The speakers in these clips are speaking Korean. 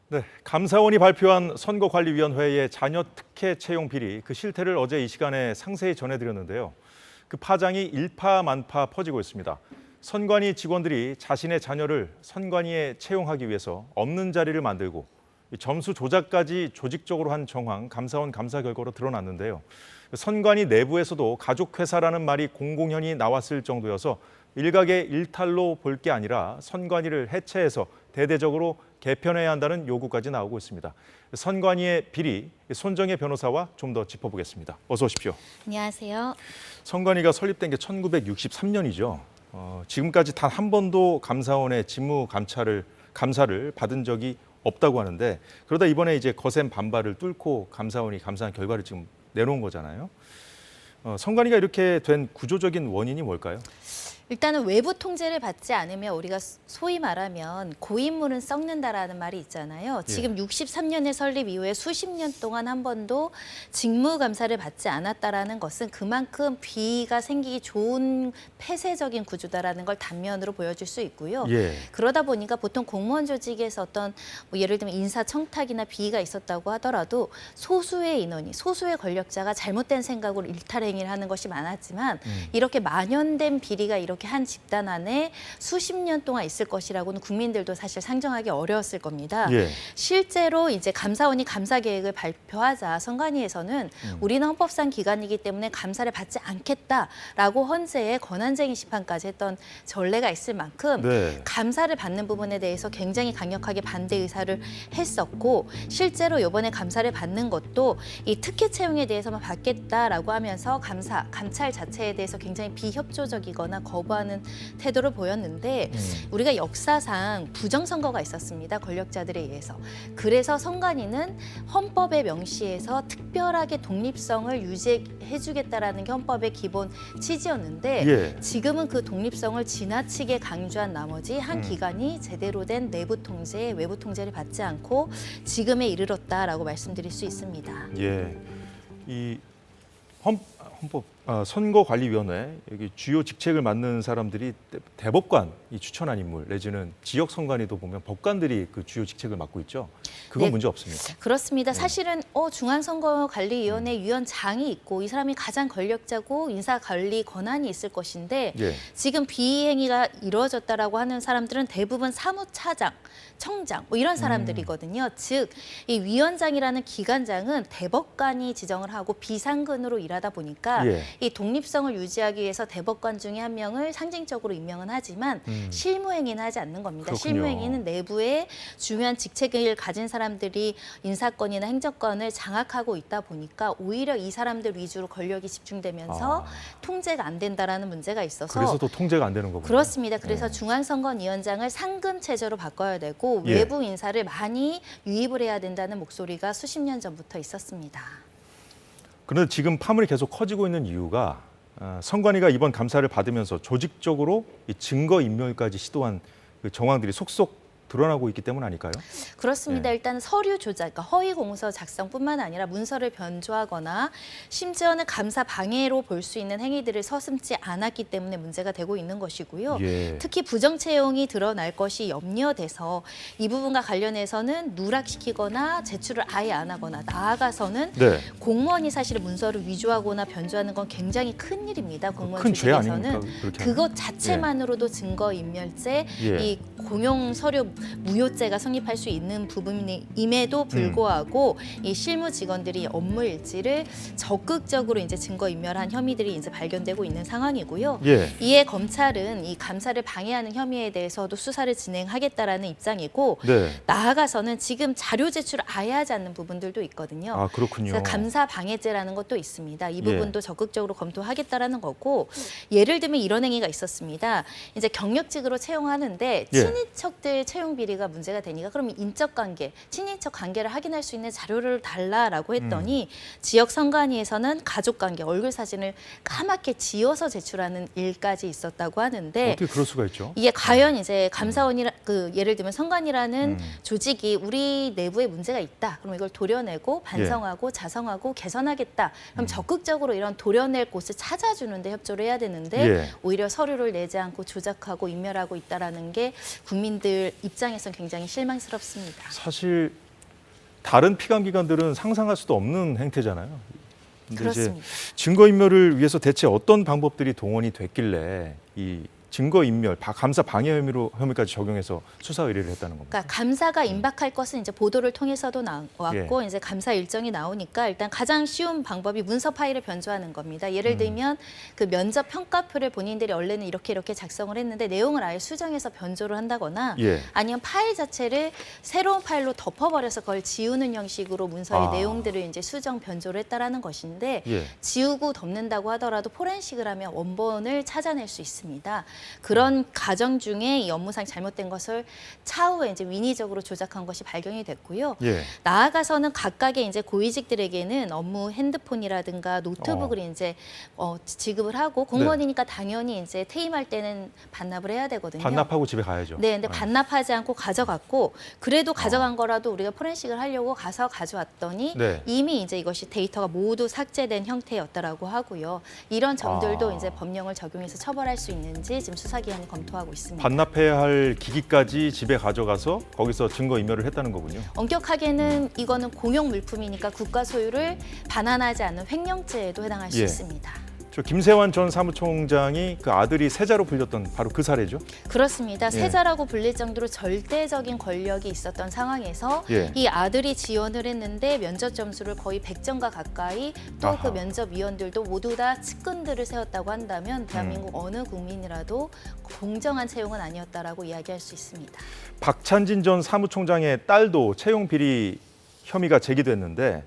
네, 감사원이 발표한 선거관리위원회의 자녀 특혜 채용 비리 그 실태를 어제 이 시간에 상세히 전해드렸는데요. 그 파장이 일파만파 퍼지고 있습니다. 선관위 직원들이 자신의 자녀를 선관위에 채용하기 위해서 없는 자리를 만들고 점수 조작까지 조직적으로 한 정황 감사원 감사 결과로 드러났는데요. 선관위 내부에서도 가족회사라는 말이 공공연히 나왔을 정도여서 일각의 일탈로 볼 게 아니라 선관위를 해체해서 대대적으로 개편해야 한다는 요구까지 나오고 있습니다. 선관위의 비리, 손정혜 변호사와 좀 더 짚어보겠습니다. 어서 오십시오. 안녕하세요. 선관위가 설립된 게 1963년이죠. 지금까지 단 한 번도 감사원의 직무 감사를 받은 적이 없다고 하는데 그러다 이번에 이제 거센 반발을 뚫고 감사원이 감사한 결과를 지금 내놓은 거잖아요. 선관위가 이렇게 된 구조적인 원인이 뭘까요? 일단은 외부 통제를 받지 않으면 우리가 소위 말하면 고인물은 썩는다라는 말이 있잖아요. 지금 63년의 설립 이후에 수십 년 동안 한 번도 직무 감사를 받지 않았다라는 것은 그만큼 비위가 생기기 좋은 폐쇄적인 구조다라는 걸 단면으로 보여줄 수 있고요. 그러다 보니까 보통 공무원 조직에서 어떤 뭐 예를 들면 인사 청탁이나 비위가 있었다고 하더라도 소수의 인원이 소수의 권력자가 잘못된 생각으로 일탈행위를 하는 것이 많았지만 이렇게 만연된 비리가 이렇게 한 집단 안에 수십 년 동안 있을 것이라고는 국민들도 사실 상정하기 어려웠을 겁니다. 실제로 이제 감사원이 감사 계획을 발표하자 선관위에서는 우리는 헌법상 기관이기 때문에 감사를 받지 않겠다라고 헌재에 권한쟁의 심판까지 했던 전례가 있을 만큼 감사를 받는 부분에 대해서 굉장히 강력하게 반대 의사를 했었고 실제로 이번에 감사를 받는 것도 이 특혜 채용에 대해서만 받겠다라고 하면서 감찰 자체에 대해서 굉장히 비협조적이거나 거부하는 태도를 보였는데 우리가 역사상 부정선거가 있었습니다. 권력자들에 의해서. 그래서 선관위는 헌법에 명시해서 특별하게 독립성을 유지해주겠다라는 게 헌법의 기본 취지였는데 지금은 그 독립성을 지나치게 강조한 나머지 한 기관이 제대로 된 내부 통제, 외부 통제를 받지 않고 지금에 이르렀다라고 말씀드릴 수 있습니다. 이 헌법 선거관리위원회 여기 주요 직책을 맡는 사람들이 대법관이 추천한 인물 내지는 지역 선관위도 보면 법관들이 그 주요 직책을 맡고 있죠. 그건 문제 없습니까? 그렇습니다. 사실은 중앙선거관리위원회 위원장이 있고 이 사람이 가장 권력자고 인사관리 권한이 있을 것인데 지금 비행위가 이루어졌다라고 하는 사람들은 대부분 사무차장, 청장 뭐 이런 사람들이거든요. 즉 이 위원장이라는 기관장은 대법관이 지정을 하고 비상근으로 일하다 보니까 이 독립성을 유지하기 위해서 대법관 중에 한 명을 상징적으로 임명은 하지만 실무행위는 하지 않는 겁니다. 실무행위는 내부에 중요한 직책을 가진 사람들이 인사권이나 행정권을 장악하고 있다 보니까 오히려 이 사람들 위주로 권력이 집중되면서 통제가 안 된다라는 문제가 있어서 그래서 또 통제가 안 되는 거군요. 그렇습니다. 그래서 중앙선관위원장을 상근 체제로 바꿔야 되고 외부 인사를 많이 유입을 해야 된다는 목소리가 수십 년 전부터 있었습니다. 그런데 지금 파문이 계속 커지고 있는 이유가 선관위가 이번 감사를 받으면서 조직적으로 이 증거 인멸까지 시도한 그 정황들이 속속 드러나고 있기 때문 아닐까요? 그렇습니다. 일단 서류 조작, 그러니까 허위 공서 작성뿐만 아니라 문서를 변조하거나 심지어는 감사 방해로 볼 수 있는 행위들을 서슴지 않았기 때문에 문제가 되고 있는 것이고요. 특히 부정 채용이 드러날 것이 염려돼서 이 부분과 관련해서는 누락시키거나 제출을 아예 안 하거나 나아가서는 공무원이 사실 문서를 위조하거나 변조하는 건 굉장히 큰 일입니다. 공무원 조직에서는 그것 자체만으로도 증거 인멸죄, 이 공용 서류 무효죄가 성립할 수 있는 부분임에도 불구하고 이 실무 직원들이 업무 일지를 적극적으로 이제 증거 인멸한 혐의들이 이제 발견되고 있는 상황이고요. 이에 검찰은 이 감사를 방해하는 혐의에 대해서도 수사를 진행하겠다라는 입장이고 나아가서는 지금 자료 제출을 아예 하지 않는 부분들도 있거든요. 그렇군요. 그래서 감사 방해죄라는 것도 있습니다. 이 부분도 적극적으로 검토하겠다라는 거고 예를 들면 이런 행위가 있었습니다. 이제 경력직으로 채용하는데 친인척들 채용 비리가 문제가 되니까 그럼 인적 관계, 친인척 관계를 확인할 수 있는 자료를 달라라고 했더니 지역 선관위에서는 가족 관계, 얼굴 사진을 까맣게 지어서 제출하는 일까지 있었다고 하는데 어떻게 그럴 수가 있죠? 이게 과연 이제 감사원이라 예를 들면 선관위라는 조직이 우리 내부에 문제가 있다. 그럼 이걸 도려내고 반성하고 자성하고 개선하겠다. 그럼 적극적으로 이런 도려낼 곳을 찾아주는데 협조를 해야 되는데 오히려 서류를 내지 않고 조작하고 인멸하고 있다라는 게 국민들 입장 입장에선 굉장히 실망스럽습니다. 사실 다른 피감기관들은 상상할 수도 없는 행태잖아요. 근데 그렇습니다. 이제 증거인멸을 위해서 대체 어떤 방법들이 동원이 됐길래 이 증거인멸, 감사 방해 혐의까지 적용해서 수사 의뢰를 했다는 겁니다. 그러니까 감사가 임박할 것은 이제 보도를 통해서도 나왔고 이제 감사 일정이 나오니까 일단 가장 쉬운 방법이 문서 파일을 변조하는 겁니다. 예를 들면 그 면접 평가표를 본인들이 원래는 이렇게 작성을 했는데 내용을 아예 수정해서 변조를 한다거나 예. 아니면 파일 자체를 새로운 파일로 덮어버려서 그걸 지우는 형식으로 문서의 아. 내용들을 이제 수정 변조를 했다라는 것인데 예. 지우고 덮는다고 하더라도 포렌식을 하면 원본을 찾아낼 수 있습니다. 그런 과정 중에 이 업무상 잘못된 것을 차후에 이제 인위적으로 조작한 것이 발견이 됐고요. 예. 나아가서는 각각의 이제 고위직들에게는 업무 핸드폰이라든가 노트북을 이제 지급을 하고 공무원이니까 당연히 이제 퇴임할 때는 반납을 해야 되거든요. 반납하고 집에 가야죠. 네, 근데 반납하지 않고 가져갔고 그래도 가져간 거라도 우리가 포렌식을 하려고 가서 가져왔더니 네. 이미 이제 이것이 데이터가 모두 삭제된 형태였다라고 하고요. 이런 점들도 아. 이제 법령을 적용해서 처벌할 수 있는지 지금 수사기관이 검토하고 있습니다. 반납해야 할 기기까지 집에 가져가서 거기서 증거인멸을 했다는 거군요. 엄격하게는 이거는 공용 물품이니까 국가 소유를 반환하지 않는 횡령죄에도 해당할 수 예. 있습니다. 저 김세환 전 사무총장이 그 아들이 세자로 불렸던 바로 그 사례죠. 그렇습니다. 예. 세자라고 불릴 정도로 절대적인 권력이 있었던 상황에서 예. 이 아들이 지원을 했는데 면접 점수를 거의 100점과 가까이 또 그 아하. 면접위원들도 모두 다 측근들을 세웠다고 한다면 대한민국 어느 국민이라도 공정한 채용은 아니었다라고 이야기할 수 있습니다. 박찬진 전 사무총장의 딸도 채용 비리 혐의가 제기됐는데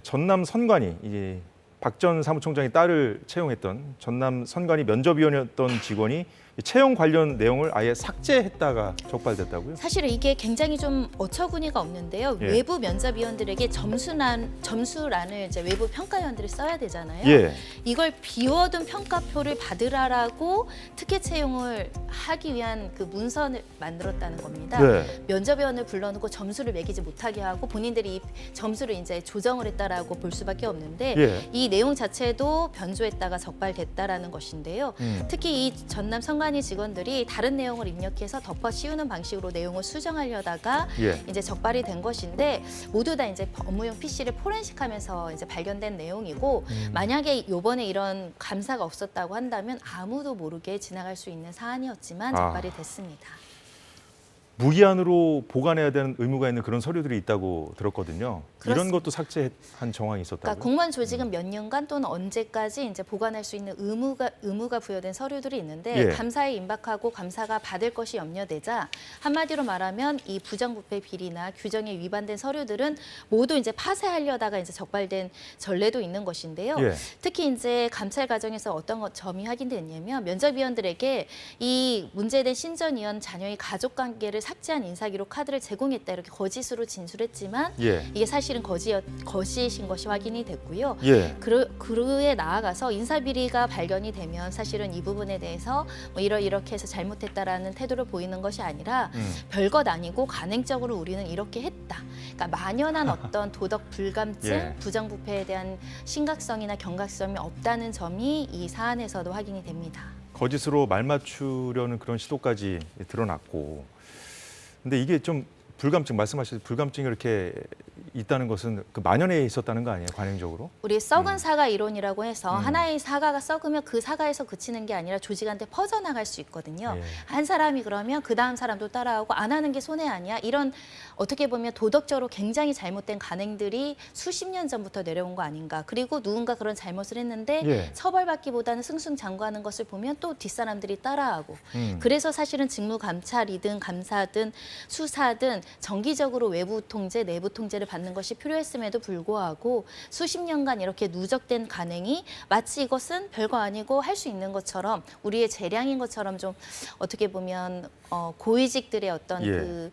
전남 선관위 박 전 사무총장의 딸을 채용했던 전남 선관위 면접위원이었던 직원이 채용 관련 내용을 아예 삭제했다가 적발됐다고요? 사실은 이게 굉장히 좀 어처구니가 없는데요. 예. 외부 면접위원들에게 점수란을 이제 외부 평가위원들이 써야 되잖아요. 예. 이걸 비워둔 평가표를 받으라라고 특혜 채용을 하기 위한 그 문서를 만들었다는 겁니다. 네. 면접위원을 불러놓고 점수를 매기지 못하게 하고 본인들이 이 점수를 이제 조정을 했다라고 볼 수밖에 없는데 예. 이 내용 자체도 변조했다가 적발됐다라는 것인데요. 특히 이 전남 선관위 직원들이 다른 내용을 입력해서 덮어 씌우는 방식으로 내용을 수정하려다가 예. 이제 적발이 된 것인데 모두 다 이제 업무용 PC를 포렌식하면서 이제 발견된 내용이고 만약에 이번에 이런 감사가 없었다고 한다면 아무도 모르게 지나갈 수 있는 사안이었지만 적발이 됐습니다. 무기한으로 보관해야 되는 의무가 있는 그런 서류들이 있다고 들었거든요. 이런 그렇습니다. 것도 삭제한 정황이 있었다고요? 그러니까 공무원 조직은 몇 년간 또는 언제까지 이제 보관할 수 있는 의무가 부여된 서류들이 있는데 예. 감사에 임박하고 감사가 받을 것이 염려되자 한마디로 말하면 이 부정부패 비리나 규정에 위반된 서류들은 모두 이제 파쇄하려다가 이제 적발된 전례도 있는 것인데요. 예. 특히 이제 감찰 과정에서 어떤 점이 확인됐냐면 면접위원들에게 이 문제된 신전위원 자녀의 가족 관계를 삭제한 인사기록 카드를 제공했다 이렇게 거짓으로 진술했지만 예. 이게 사실은 거짓인 것이 확인이 됐고요. 예. 그에 나아가서 인사비리가 발견이 되면 사실은 이 부분에 대해서 뭐 이렇게 해서 잘못했다라는 태도를 보이는 것이 아니라 별것 아니고 간행적으로 우리는 이렇게 했다. 그러니까 만연한 어떤 도덕 불감증, 예. 부정부패에 대한 심각성이나 경각성이 없다는 점이 이 사안에서도 확인이 됩니다. 거짓으로 말 맞추려는 그런 시도까지 드러났고, 근데 이게 좀 말씀하신 불감증이 이렇게 있다는 것은 그 만연해 있었다는 거 아니에요, 관행적으로? 우리 썩은 사과 이론이라고 해서 하나의 사과가 썩으면 그 사과에서 그치는 게 아니라 조직한테 퍼져나갈 수 있거든요. 예. 한 사람이 그러면 그 다음 사람도 따라하고 안 하는 게 손해 아니야. 이런 어떻게 보면 도덕적으로 굉장히 잘못된 간행들이 수십 년 전부터 내려온 거 아닌가. 그리고 누군가 그런 잘못을 했는데 예. 처벌받기보다는 승승장구하는 것을 보면 또 뒷사람들이 따라하고. 그래서 사실은 직무감찰이든 감사든 수사든 정기적으로 외부 통제, 내부 통제를 받는 것이 필요했음에도 불구하고 수십 년간 이렇게 누적된 간행이 마치 이것은 별거 아니고 할 수 있는 것처럼 우리의 재량인 것처럼 좀 어떻게 보면 고위직들의 어떤 예. 그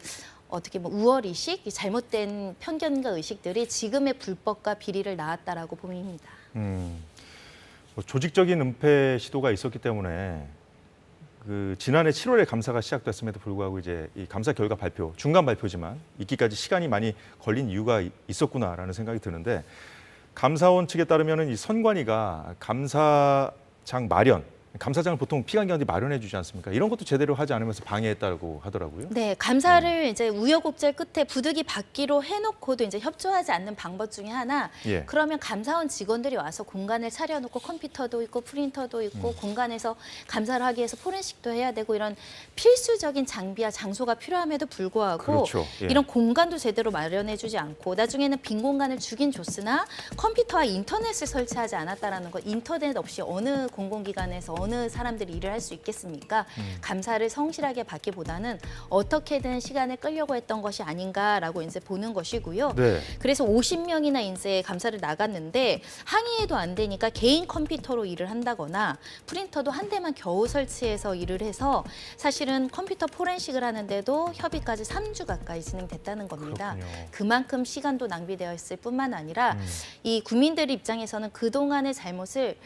어떻게 뭐 우월의식, 잘못된 편견과 의식들이 지금의 불법과 비리를 낳았다라고 보입니다. 뭐 조직적인 은폐 시도가 있었기 때문에 그 지난해 7월에 감사가 시작됐음에도 불구하고 이제 이 감사 결과 발표, 중간 발표지만 있기까지 시간이 많이 걸린 이유가 있었구나라는 생각이 드는데, 감사원 측에 따르면은 이 선관위가 감사장 마련, 감사장을 보통 피감기관들이 마련해 주지 않습니까? 이런 것도 제대로 하지 않으면서 방해했다고 하더라고요. 네, 감사를 이제 우여곡절 끝에 부득이 받기로 해놓고도 이제 협조하지 않는 방법 중에 하나. 예. 그러면 감사원 직원들이 와서 공간을 차려놓고 컴퓨터도 있고 프린터도 있고 공간에서 감사를 하기 위해서 포렌식도 해야 되고 이런 필수적인 장비와 장소가 필요함에도 불구하고 그렇죠. 예. 이런 공간도 제대로 마련해주지 않고 나중에는 빈 공간을 주긴 줬으나 컴퓨터와 인터넷을 설치하지 않았다라는 것. 인터넷 없이 어느 공공기관에서 어느 사람들이 일을 할 수 있겠습니까? 감사를 성실하게 받기보다는 어떻게든 시간을 끌려고 했던 것이 아닌가라고 이제 보는 것이고요. 네. 그래서 50명이나 이제 감사를 나갔는데 항의해도 안 되니까 개인 컴퓨터로 일을 한다거나 프린터도 한 대만 겨우 설치해서 일을 해서 사실은 컴퓨터 포렌식을 하는데도 협의까지 3주 가까이 진행됐다는 겁니다. 그렇군요. 그만큼 시간도 낭비되어 있을 뿐만 아니라 이 국민들 입장에서는 그동안의 잘못을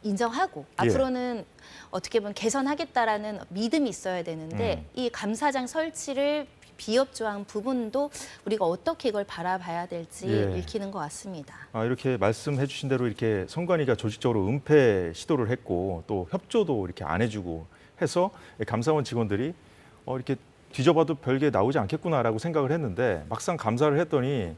인정하고 예. 앞으로는 어떻게 보면 개선하겠다라는 믿음이 있어야 되는데 이 감사장 설치를 비협조한 부분도 우리가 어떻게 이걸 바라봐야 될지 예. 읽히는 것 같습니다. 이렇게 말씀해 주신 대로 이렇게 선관위가 조직적으로 은폐 시도를 했고 또 협조도 이렇게 안 해주고 해서 감사원 직원들이 이렇게 뒤져봐도 별게 나오지 않겠구나라고 생각을 했는데 막상 감사를 했더니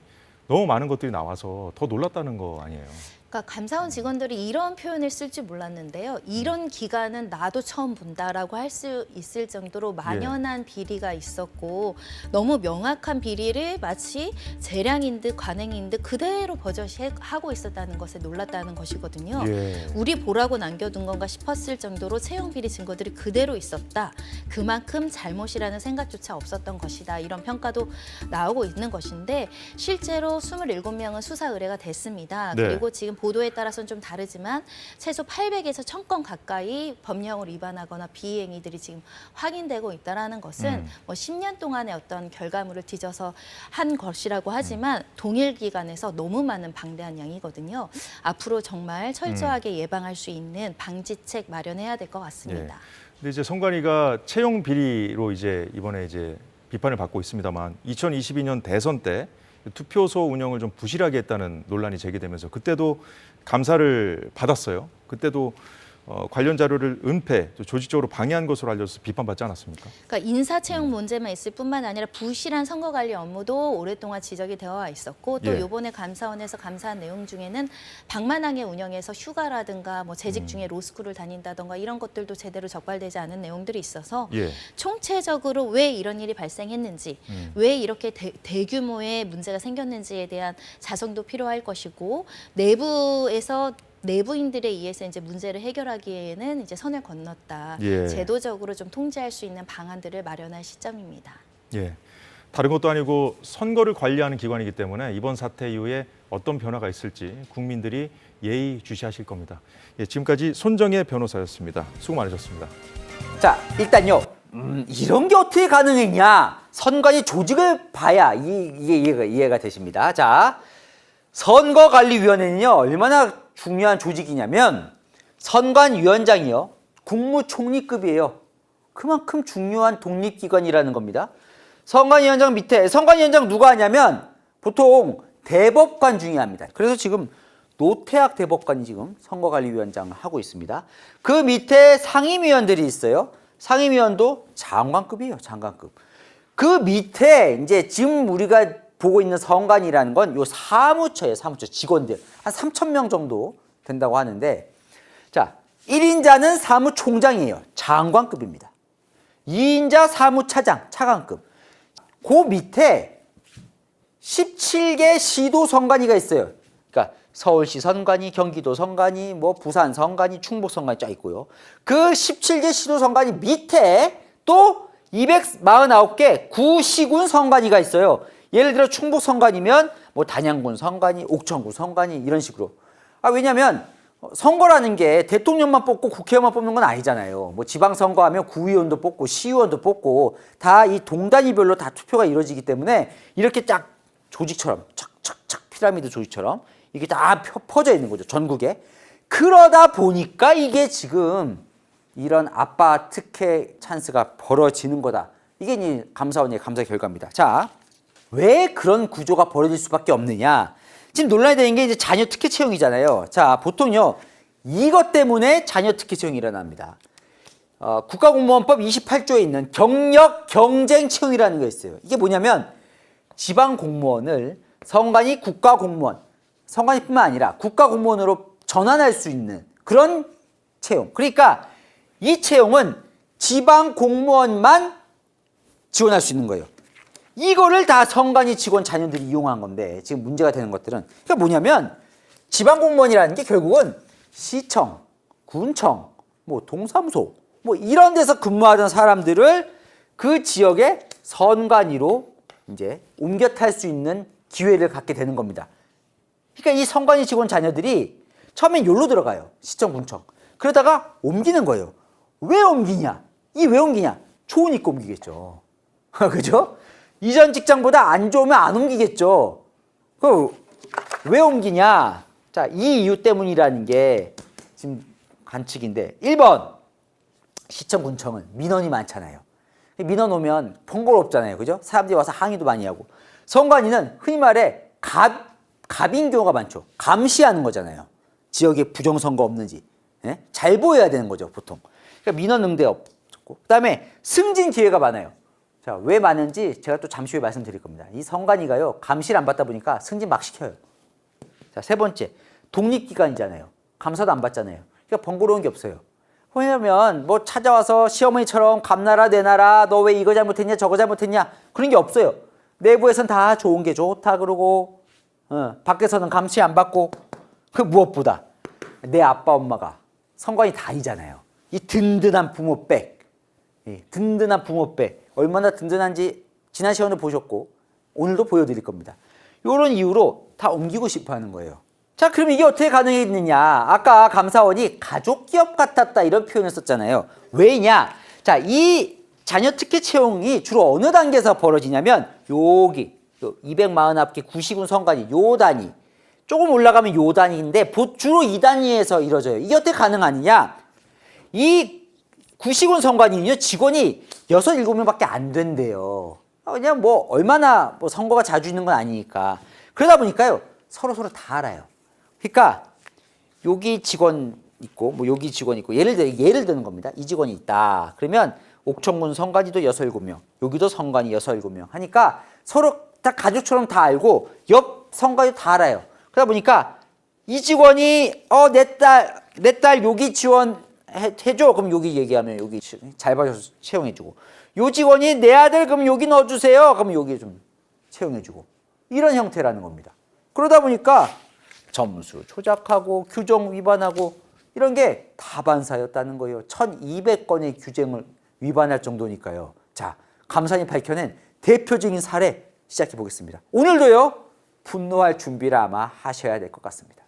너무 많은 것들이 나와서 더 놀랐다는 거 아니에요? 그러니까 감사원 직원들이 이런 표현을 쓸 줄 몰랐는데요. 이런 기간은 나도 처음 본다라고 할 수 있을 정도로 만연한 비리가 있었고 너무 명확한 비리를 마치 재량인 듯 관행인 듯 그대로 버젓이 하고 있었다는 것에 놀랐다는 것이거든요. 예. 우리 보라고 남겨둔 건가 싶었을 정도로 채용 비리 증거들이 그대로 있었다. 그만큼 잘못이라는 생각조차 없었던 것이다. 이런 평가도 나오고 있는 것인데 실제로 27명은 수사 의뢰가 됐습니다. 네. 그리고 지금 보도에 따라서는 좀 다르지만 최소 800에서 1000건 가까이 법령을 위반하거나 비행위들이 지금 확인되고 있다는 것은 뭐 10년 동안의 어떤 결과물을 뒤져서 한 것이라고 하지만 동일 기간에서 너무 많은 방대한 양이거든요. 앞으로 정말 철저하게 예방할 수 있는 방지책 마련해야 될 것 같습니다. 근데 이제 선관위가 채용 비리로 이제 이번에 이제 비판을 받고 있습니다만 2022년 대선 때 투표소 운영을 좀 부실하게 했다는 논란이 제기되면서 그때도 감사를 받았어요. 그때도 관련 자료를 은폐, 조직적으로 방해한 것으로 알려져서 비판받지 않았습니까? 그러니까 인사채용 문제만 있을 뿐만 아니라 부실한 선거관리 업무도 오랫동안 지적이 되어 와 있었고 또 예. 이번에 감사원에서 감사한 내용 중에는 방만하게 운영해서 휴가라든가 뭐 재직 중에 로스쿨을 다닌다든가 이런 것들도 제대로 적발되지 않은 내용들이 있어서 예. 총체적으로 왜 이런 일이 발생했는지 왜 이렇게 대규모의 문제가 생겼는지에 대한 자성도 필요할 것이고 내부에서 내부인들에 의해서 이제 문제를 해결하기에는 이제 선을 건넜다. 예. 제도적으로 좀 통제할 수 있는 방안들을 마련할 시점입니다. 예. 다른 것도 아니고 선거를 관리하는 기관이기 때문에 이번 사태 이후에 어떤 변화가 있을지 국민들이 예의주시하실 겁니다. 예, 지금까지 손정혜 변호사였습니다. 수고 많으셨습니다. 자, 일단요. 이런 게 어떻게 가능했냐? 선관위 조직을 봐야 이게 이해가 되십니다. 자, 선거관리위원회는요. 얼마나 중요한 조직이냐면 선관위원장이요. 국무총리급이에요. 그만큼 중요한 독립기관이라는 겁니다. 선관위원장 밑에 선관위원장 누가 하냐면 보통 대법관 중에 합니다. 그래서 지금 노태학 대법관이 지금 선거관리위원장을 하고 있습니다. 그 밑에 상임위원들이 있어요. 상임위원도 장관급이에요. 장관급. 그 밑에 이제 지금 우리가 보고 있는 선관위라는 건 요 사무처예요. 사무처 직원들 한 3,000명 정도 된다고 하는데 자 1인자는 사무총장이에요. 장관급입니다. 2인자 사무차장 차관급. 그 밑에 17개 시도 선관위가 있어요. 그러니까 서울시 선관위, 경기도 선관위, 뭐 부산 선관위, 충북 선관위 쫙 있고요. 그 17개 시도 선관위 밑에 또 249개 구시군 선관위가 있어요. 예를 들어 충북 선관위면 뭐 단양군 선관위, 옥천군 선관위 이런 식으로. 왜냐면 선거라는 게 대통령만 뽑고 국회의원만 뽑는 건 아니잖아요. 뭐 지방선거하면 구의원도 뽑고 시의원도 뽑고 다 이 동단위별로 다 투표가 이루어지기 때문에 이렇게 딱 조직처럼 착착착 피라미드 조직처럼 이게 다 퍼져 있는 거죠. 전국에. 그러다 보니까 이게 지금 이런 아빠 특혜 찬스가 벌어지는 거다. 이게 이제 감사원의 감사 결과입니다. 자, 왜 그런 구조가 벌어질 수밖에 없느냐? 지금 논란이 되는 게 이제 자녀 특혜 채용이잖아요. 자, 보통요. 이것 때문에 자녀 특혜 채용이 일어납니다. 국가공무원법 28조에 있는 경력 경쟁 채용이라는 게 있어요. 이게 뭐냐면 지방 공무원을 선관위 국가공무원, 선관위뿐만 아니라 국가공무원으로 전환할 수 있는 그런 채용. 그러니까 이 채용은 지방 공무원만 지원할 수 있는 거예요. 이거를 다 선관위 직원 자녀들이 이용한 건데 지금 문제가 되는 것들은 그러니까 뭐냐면 지방 공무원이라는 게 결국은 시청, 군청, 뭐 동사무소 뭐 이런 데서 근무하던 사람들을 그 지역의 선관위로 이제 옮겨 탈 수 있는 기회를 갖게 되는 겁니다. 그러니까 이 선관위 직원 자녀들이 처음엔 여기로 들어가요. 시청, 군청. 그러다가 옮기는 거예요. 왜 옮기냐? 왜 옮기냐? 좋으니까 옮기겠죠. 그죠? 이전 직장보다 안 좋으면 안 옮기겠죠. 왜 옮기냐? 자, 이 이유 때문이라는 게 지금 관측인데 1번 시청, 군청은 민원이 많잖아요. 민원 오면 번거롭잖아요. 그죠? 사람들이 와서 항의도 많이 하고. 선관위는 흔히 말해 갑인 경우가 많죠. 감시하는 거잖아요. 지역에 부정선거 없는지. 예? 잘 보여야 되는 거죠, 보통. 그러니까 민원 응대 없고. 그다음에 승진 기회가 많아요. 자, 왜 많은지 제가 또 잠시 후에 말씀드릴 겁니다. 이 선관위가요, 감시를 안 받다 보니까 승진 막 시켜요. 자, 세 번째, 독립기관이잖아요. 감사도 안 받잖아요. 그러니까 번거로운 게 없어요. 왜냐면 뭐 찾아와서 시어머니처럼 감나라 내놔라, 너 왜 이거 잘못했냐 저거 잘못했냐 그런 게 없어요. 내부에선 다 좋은 게 좋다 그러고 밖에서는 감시 안 받고 그 무엇보다 내 아빠 엄마가 선관위 다이잖아요. 이 든든한 부모백, 든든한 부모백 얼마나 든든한지 지난 시간에 보셨고 오늘도 보여드릴 겁니다. 이런 이유로 다 옮기고 싶어 하는 거예요. 자, 그럼 이게 어떻게 가능했느냐? 아까 감사원이 가족기업 같았다 이런 표현을 썼잖아요. 왜냐? 자, 이 자녀 특혜 채용이 주로 어느 단계에서 벌어지냐면 여기 249개 구시군 선관위 요 단위 조금 올라가면 요 단위인데 주로 이 단위에서 이루어져요. 이게 어떻게 가능하느냐? 이 구시군 선관위는요 직원이 6, 7명밖에 안 된대요. 그냥 뭐 얼마나 뭐 선거가 자주 있는 건 아니니까. 그러다 보니까요 서로 다 알아요. 그러니까 여기 직원 있고 뭐 여기 직원 있고 예를 드는 겁니다. 이 직원이 있다. 그러면 옥천군 선관위도 6, 7명, 여기도 선관위 6, 7명 하니까 서로 다 가족처럼 다 알고 옆 선관위도 다 알아요. 그러다 보니까 이 직원이 내 딸 여기 지원 해줘. 그럼 여기 얘기하면 여기 잘 봐줘서 채용해주고 요 직원이 내 아들 그럼 여기 넣어주세요. 그럼 여기 좀 채용해주고 이런 형태라는 겁니다. 그러다 보니까 점수 조작하고 규정 위반하고 이런 게 다반사였다는 거예요. 1200건의 규정을 위반할 정도니까요. 자, 감사원이 밝혀낸 대표적인 사례 시작해 보겠습니다. 오늘도요 분노할 준비를 아마 하셔야 될 것 같습니다.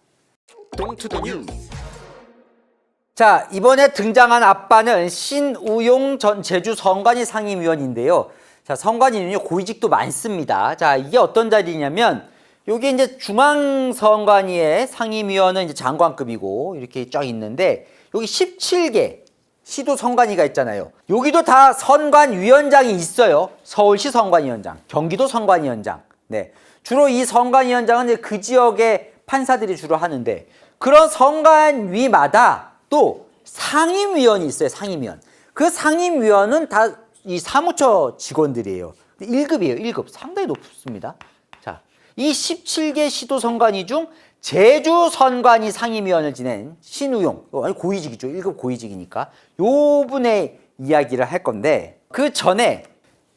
자, 이번에 등장한 아빠는 신우용 전 제주 선관위 상임위원인데요. 자, 선관위는요 고위직도 많습니다. 자, 이게 어떤 자리냐면 여기 이제 중앙선관위의 상임위원은 이제 장관급이고 이렇게 쫙 있는데 여기 17개 시도 선관위가 있잖아요. 여기도 다 선관위원장이 있어요. 서울시 선관위원장, 경기도 선관위원장. 네, 주로 이 선관위원장은 이제 그 지역의 판사들이 주로 하는데 그런 선관위마다 또 상임위원이 있어요. 상임위원. 그 상임위원은 다 이 사무처 직원들이에요. 1급이에요. 1급. 상당히 높습니다. 자, 이 17개 시도 선관위 중 제주 선관위 상임위원을 지낸 신우용, 아니 고위직이죠. 1급 고위직이니까 요 분의 이야기를 할 건데 그 전에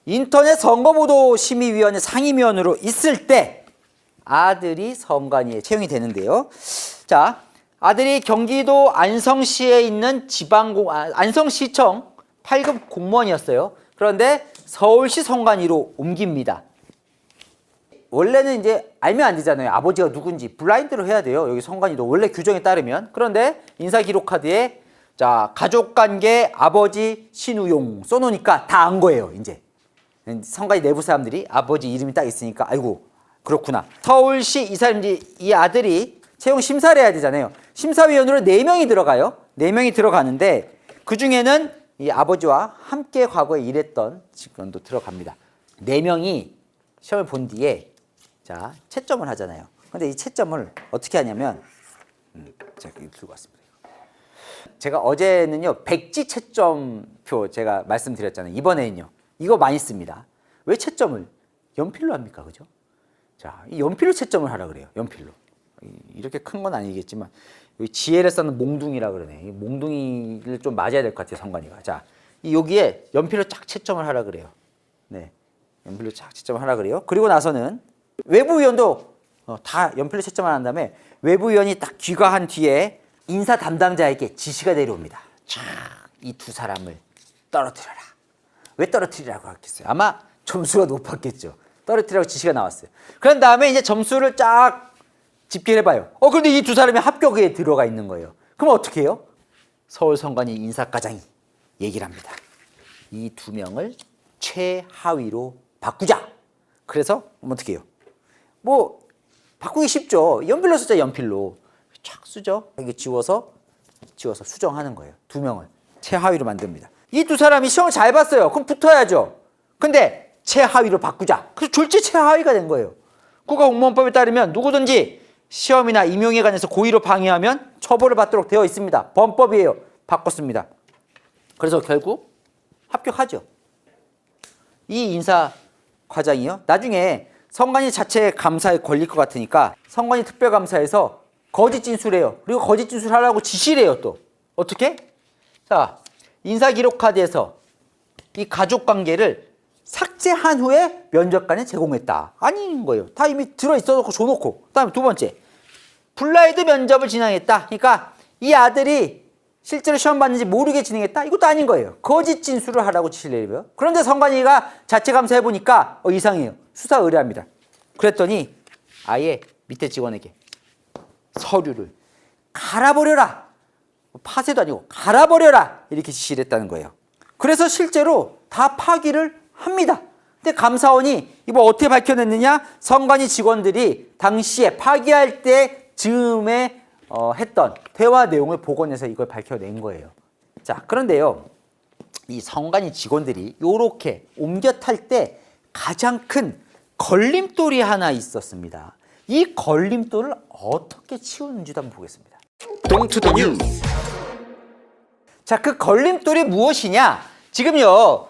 인터넷 선거보도 심의위원회 상임위원으로 있을 때 아들이 선관위에 채용이 되는데요. 자, 아들이 경기도 안성시에 있는 안성시청 8급 공무원이었어요. 그런데 서울시 선관위로 옮깁니다. 원래는 이제 알면 안 되잖아요. 아버지가 누군지 블라인드로 해야 돼요. 여기 선관위도 원래 규정에 따르면. 그런데 인사기록카드에 자, 가족관계 아버지 신우용 써놓으니까 다 안 거예요. 이제 선관위 내부 사람들이 아버지 이름이 딱 있으니까 아이고 그렇구나. 서울시 이 아들이 채용 심사를 해야 되잖아요. 심사위원으로 4명이 들어가요. 4명이 들어가는데 그중에는 이 아버지와 함께 과거에 일했던 직원도 들어갑니다. 4명이 시험을 본 뒤에 자, 채점을 하잖아요. 근데 이 채점을 어떻게 하냐면 제가 여기 들고 왔습니다. 제가 어제는요 백지 채점표 제가 말씀드렸잖아요. 이번에는요 이거 많이 씁니다. 왜 채점을 연필로 합니까, 그죠? 자, 이 연필로 채점을 하라 그래요. 연필로. 이렇게 큰 건 아니겠지만 여기 지혜를 쌓는 몽둥이라 그러네. 이 몽둥이를 좀 맞아야 될 것 같아요, 성관이가. 자, 여기에 연필로 쫙 채점을 하라 그래요. 네, 연필로 쫙 채점을 하라 그래요. 그리고 나서는 외부위원도 다 연필로 채점을 한 다음에 외부위원이 딱 귀가한 뒤에 인사 담당자에게 지시가 내려옵니다. 쫙 이 두 사람을 떨어뜨려라. 왜 떨어뜨리라고 했겠어요? 아마 점수가 높았겠죠. 떨어뜨리라고 지시가 나왔어요. 그런 다음에 이제 점수를 쫙 집계를 해봐요. 그런데 이 두 사람이 합격에 들어가 있는 거예요. 그럼 어떻게 해요? 서울성관이 인사과장이 얘기를 합니다. 이 두 명을 최하위로 바꾸자. 그래서 어떻게 해요? 뭐 바꾸기 쉽죠. 연필로 쓰자, 연필로. 쫙 쓰죠. 이게 지워서 수정하는 거예요. 두 명을 최하위로 만듭니다. 이 두 사람이 시험을 잘 봤어요. 그럼 붙어야죠. 근데 최하위로 바꾸자. 그래서 졸지 최하위가 된 거예요. 국가공무원법에 따르면 누구든지 시험이나 임용에 관해서 고의로 방해하면 처벌을 받도록 되어 있습니다. 범법이에요. 바꿨습니다. 그래서 결국 합격하죠. 이 인사과장이요. 나중에 성관이 자체 감사에 걸릴 것 같으니까 성관이 특별감사에서 거짓 진술해요. 그리고 거짓 진술하라고 지시를 해요. 또 어떻게? 자, 인사기록카드에서 이 가족관계를 삭제한 후에 면접관에 제공했다. 아닌 거예요. 다 이미 들어있어놓고 줘놓고. 그 다음에 두 번째, 블라인드 면접을 진행했다. 그러니까 이 아들이 실제로 시험 봤는지 모르게 진행했다. 이것도 아닌 거예요. 거짓 진술을 하라고 지시를 내려요. 그런데 성관이가 자체 감사해보니까 이상해요. 수사 의뢰합니다. 그랬더니 아예 밑에 직원에게 서류를 갈아버려라. 파쇄도 아니고 갈아버려라. 이렇게 지시를 했다는 거예요. 그래서 실제로 다 파기를 합니다. 근데 감사원이 이거 어떻게 밝혀냈느냐? 성관이 직원들이 당시에 파기할 때 즈음에 했던 대화 내용을 복원해서 이걸 밝혀낸 거예요. 자, 그런데요, 이 성관이 직원들이 이렇게 옮겨 탈 때 가장 큰 걸림돌이 하나 있었습니다. 이 걸림돌을 어떻게 치우는지도 한번 보겠습니다. 동투더 뉴스. 자, 그 걸림돌이 무엇이냐? 지금요,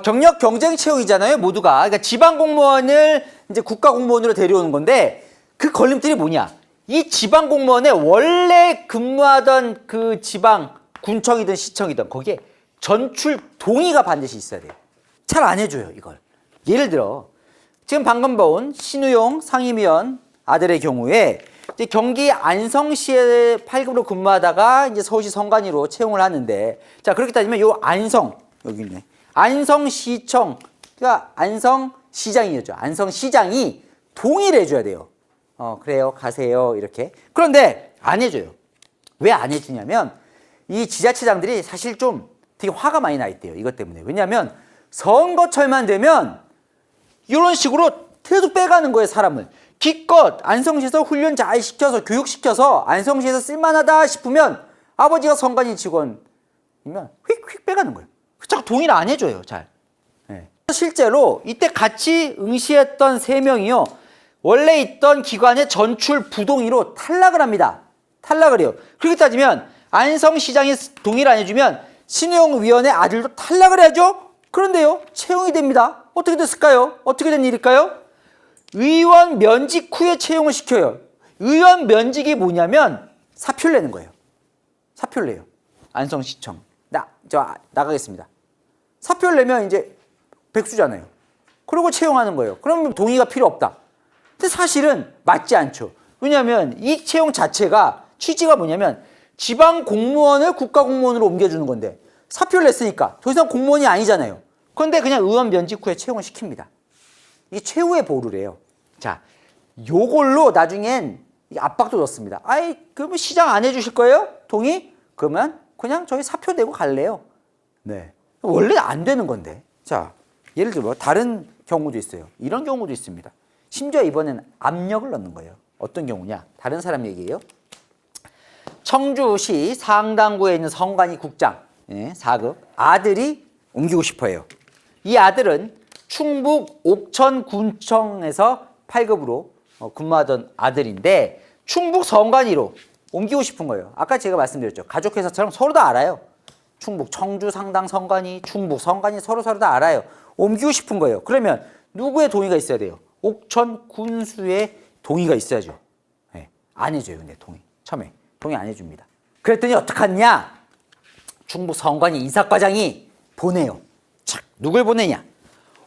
경력 경쟁 채용이잖아요, 모두가. 그러니까 지방 공무원을 이제 국가 공무원으로 데려오는 건데, 그 걸림돌이 뭐냐? 이 지방 공무원에 원래 근무하던 그 지방 군청이든 시청이든 거기에 전출 동의가 반드시 있어야 돼요. 잘 안 해줘요, 이걸. 예를 들어 지금 방금 본 신우용 상임위원 아들의 경우에 이제 경기 안성시에 8급으로 근무하다가 이제 서울시 성관이로 채용을 하는데, 자, 그렇게 따지면 요 안성, 여기 있네. 안성시청, 그러니까 안성시장이었죠. 안성시장이 동의를 해줘야 돼요. 그래요, 가세요, 이렇게. 그런데 안 해줘요. 왜 안 해주냐면 이 지자체장들이 사실 좀 되게 화가 많이 나 있대요. 이것 때문에. 왜냐하면 선거철만 되면 이런 식으로 계속 빼가는 거예요, 사람을. 기껏 안성시에서 훈련 잘 시켜서 교육시켜서 안성시에서 쓸만하다 싶으면 아버지가 성관이 직원이면 휙휙 빼가는 거예요. 자꾸 동의를 안 해줘요, 잘. 네. 실제로 이때 같이 응시했던 3명이요. 원래 있던 기관의 전출 부동의로 탈락을 합니다. 탈락을 해요. 그렇게 따지면 안성시장이 동의를 안 해주면 신우용 위원의 아들도 탈락을 해야죠. 그런데요, 채용이 됩니다. 어떻게 됐을까요? 어떻게 된 일일까요? 의원 면직 후에 채용을 시켜요. 의원 면직이 뭐냐면 사표를 내는 거예요. 사표를 내요. 안성시청. 나가겠습니다. 사표를 내면 이제 백수잖아요. 그러고 채용하는 거예요. 그럼 동의가 필요 없다. 근데 사실은 맞지 않죠. 왜냐하면 이 채용 자체가 취지가 뭐냐면 지방 공무원을 국가 공무원으로 옮겨주는 건데 사표를 냈으니까 더 이상 공무원이 아니잖아요. 그런데 그냥 의원 면직 후에 채용을 시킵니다. 이게 최후의 보루래요. 자, 요걸로 나중엔 압박도 넣습니다. 아이, 그러면 시장 안 해주실 거예요? 동의? 그러면 그냥 저희 사표 내고 갈래요. 네. 원래 안 되는 건데. 자, 예를 들어 다른 경우도 있어요. 이런 경우도 있습니다. 심지어 이번에는 압력을 넣는 거예요. 어떤 경우냐? 다른 사람 얘기예요. 청주시 상당구에 있는 성관이 국장, 4급 아들이 옮기고 싶어요. 이 아들은 충북 옥천군청에서 8급으로 근무하던 아들인데 충북 성관이로 옮기고 싶은 거예요. 아까 제가 말씀드렸죠. 가족회사처럼 서로 다 알아요. 충북 청주 상당 선관위, 충북 선관위 서로 다 알아요. 옮기고 싶은 거예요. 그러면 누구의 동의가 있어야 돼요? 옥천 군수의 동의가 있어야죠. 네. 안 해줘요. 근데 처음에 동의 안 해줍니다. 그랬더니 어떡하냐? 충북 선관위 인사과장이 보내요. 자, 누굴 보내냐?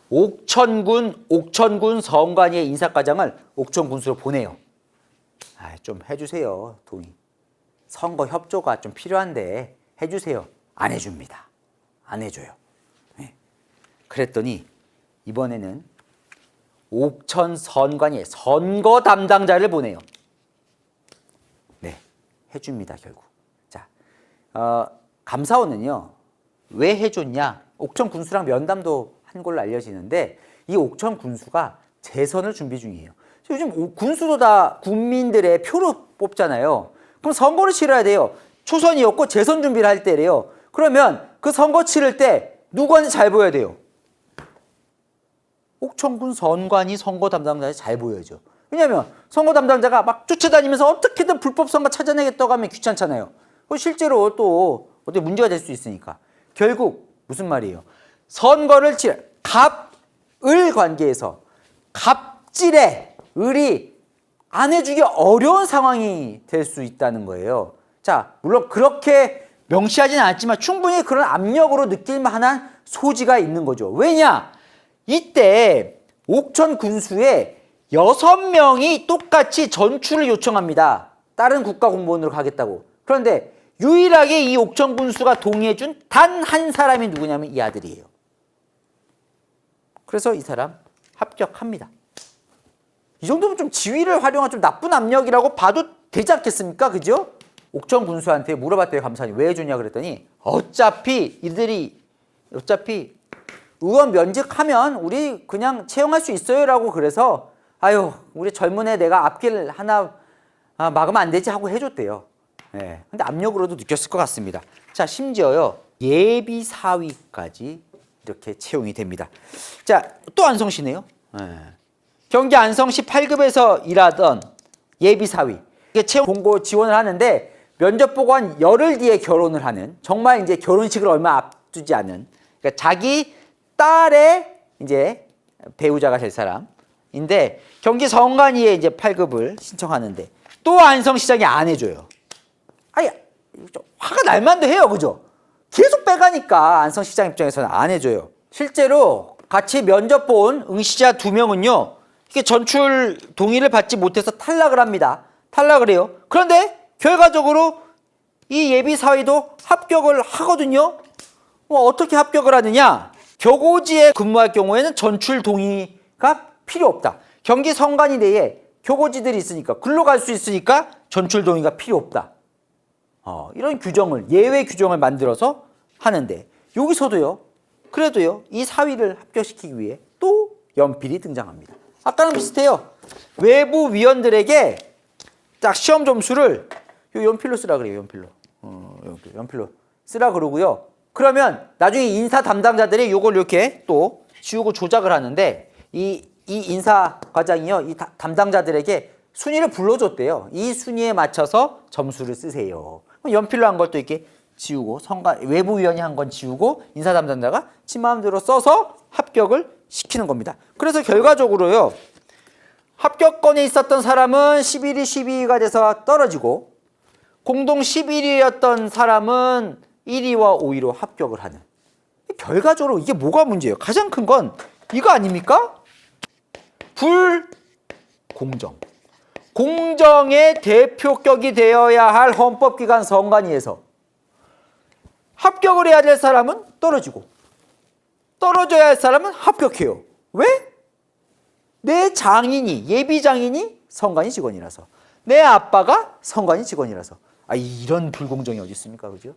옥천군 선관위의 인사과장을 옥천 군수로 보내요. 좀 해주세요. 동의. 선거 협조가 좀 필요한데 해주세요. 안 해줍니다. 안 해줘요. 네. 그랬더니 이번에는 옥천 선관위의 선거 담당자를 보내요. 네, 해줍니다. 결국. 자, 감사원은요. 왜 해줬냐? 옥천 군수랑 면담도 한 걸로 알려지는데 이 옥천 군수가 재선을 준비 중이에요. 요즘 군수도 다 국민들의 표로 뽑잖아요. 그럼 선거를 치러야 돼요. 초선이었고 재선 준비를 할 때래요. 그러면 그 선거 치를 때 누구한테 잘 보여야 돼요? 옥천군 선관위 선거 담당자에 잘 보여야죠. 왜냐하면 선거 담당자가 막 쫓아다니면서 어떻게든 불법 선거 찾아내겠다고 하면 귀찮잖아요. 실제로 또 어떻게 문제가 될 수 있으니까. 결국 무슨 말이에요? 선거를 갑을 관계에서 갑질에 을이 안 해주기 어려운 상황이 될 수 있다는 거예요. 자, 물론 그렇게 명시하지는 않았지만 충분히 그런 압력으로 느낄 만한 소지가 있는 거죠. 왜냐? 이때 옥천 군수에 6명이 똑같이 전출을 요청합니다. 다른 국가공무원으로 가겠다고. 그런데 유일하게 이 옥천 군수가 동의해준 단 한 사람이 누구냐면 이 아들이에요. 그래서 이 사람 합격합니다. 이 정도면 좀 지위를 활용한 좀 나쁜 압력이라고 봐도 되지 않겠습니까? 그죠? 옥천 군수한테 물어봤대요. 감사원이 왜 해주냐 그랬더니 어차피 의원 면직하면 우리 그냥 채용할 수 있어요 라고 그래서 아유 우리 젊은 애 내가 앞길 하나 막으면 안 되지 하고 해줬대요. 네. 근데 압력으로도 느꼈을 것 같습니다. 자, 심지어요 예비 사위까지 이렇게 채용이 됩니다. 자, 또 안성시네요. 네. 경기 안성시 8급에서 일하던 예비 사위 채용 공고 지원을 하는데 면접 보고 한 열흘 뒤에 결혼을 하는 정말 이제 결혼식을 얼마 앞두지 않은 그러니까 자기 딸의 이제 배우자가 될 사람인데 경기 선관위에 이제 8급을 신청하는데 또 안성시장이 안 해줘요. 아니 화가 날 만도 해요, 그죠? 계속 빼가니까 안성시장 입장에서는 안 해줘요. 실제로 같이 면접 본 응시자 2명은요 이게 전출 동의를 받지 못해서 탈락을 합니다. 탈락을 해요. 그런데 결과적으로 이 예비 사위도 합격을 하거든요. 어떻게 합격을 하느냐? 교고지에 근무할 경우에는 전출 동의가 필요 없다. 경기 선관위 내에 교고지들이 있으니까 글로 갈 수 있으니까 전출 동의가 필요 없다. 이런 규정을 예외 규정을 만들어서 하는데 여기서도요. 그래도요. 이 사위를 합격시키기 위해 또 연필이 등장합니다. 아까랑 비슷해요. 외부 위원들에게 딱 시험 점수를 요 연필로 쓰라 그래요. 연필로 쓰라 그러고요. 그러면 나중에 인사 담당자들이 요걸 이렇게 또 지우고 조작을 하는데 이 인사 과장이요. 이 담당자들에게 순위를 불러줬대요. 이 순위에 맞춰서 점수를 쓰세요. 연필로 한 걸 또 이렇게 지우고 외부위원이 한 건 지우고 인사 담당자가 지 마음대로 써서 합격을 시키는 겁니다. 그래서 결과적으로요. 합격권에 있었던 사람은 11위, 12위가 돼서 떨어지고 공동 11위였던 사람은 1위와 5위로 합격을 하는. 결과적으로 이게 뭐가 문제예요? 가장 큰 건 이거 아닙니까? 불공정. 공정의 대표격이 되어야 할 헌법기관 선관위에서 합격을 해야 될 사람은 떨어지고 떨어져야 할 사람은 합격해요. 왜? 내 장인이 예비 장인이 선관위 직원이라서 내 아빠가 선관위 직원이라서 이런 불공정이 어디 있습니까? 그죠?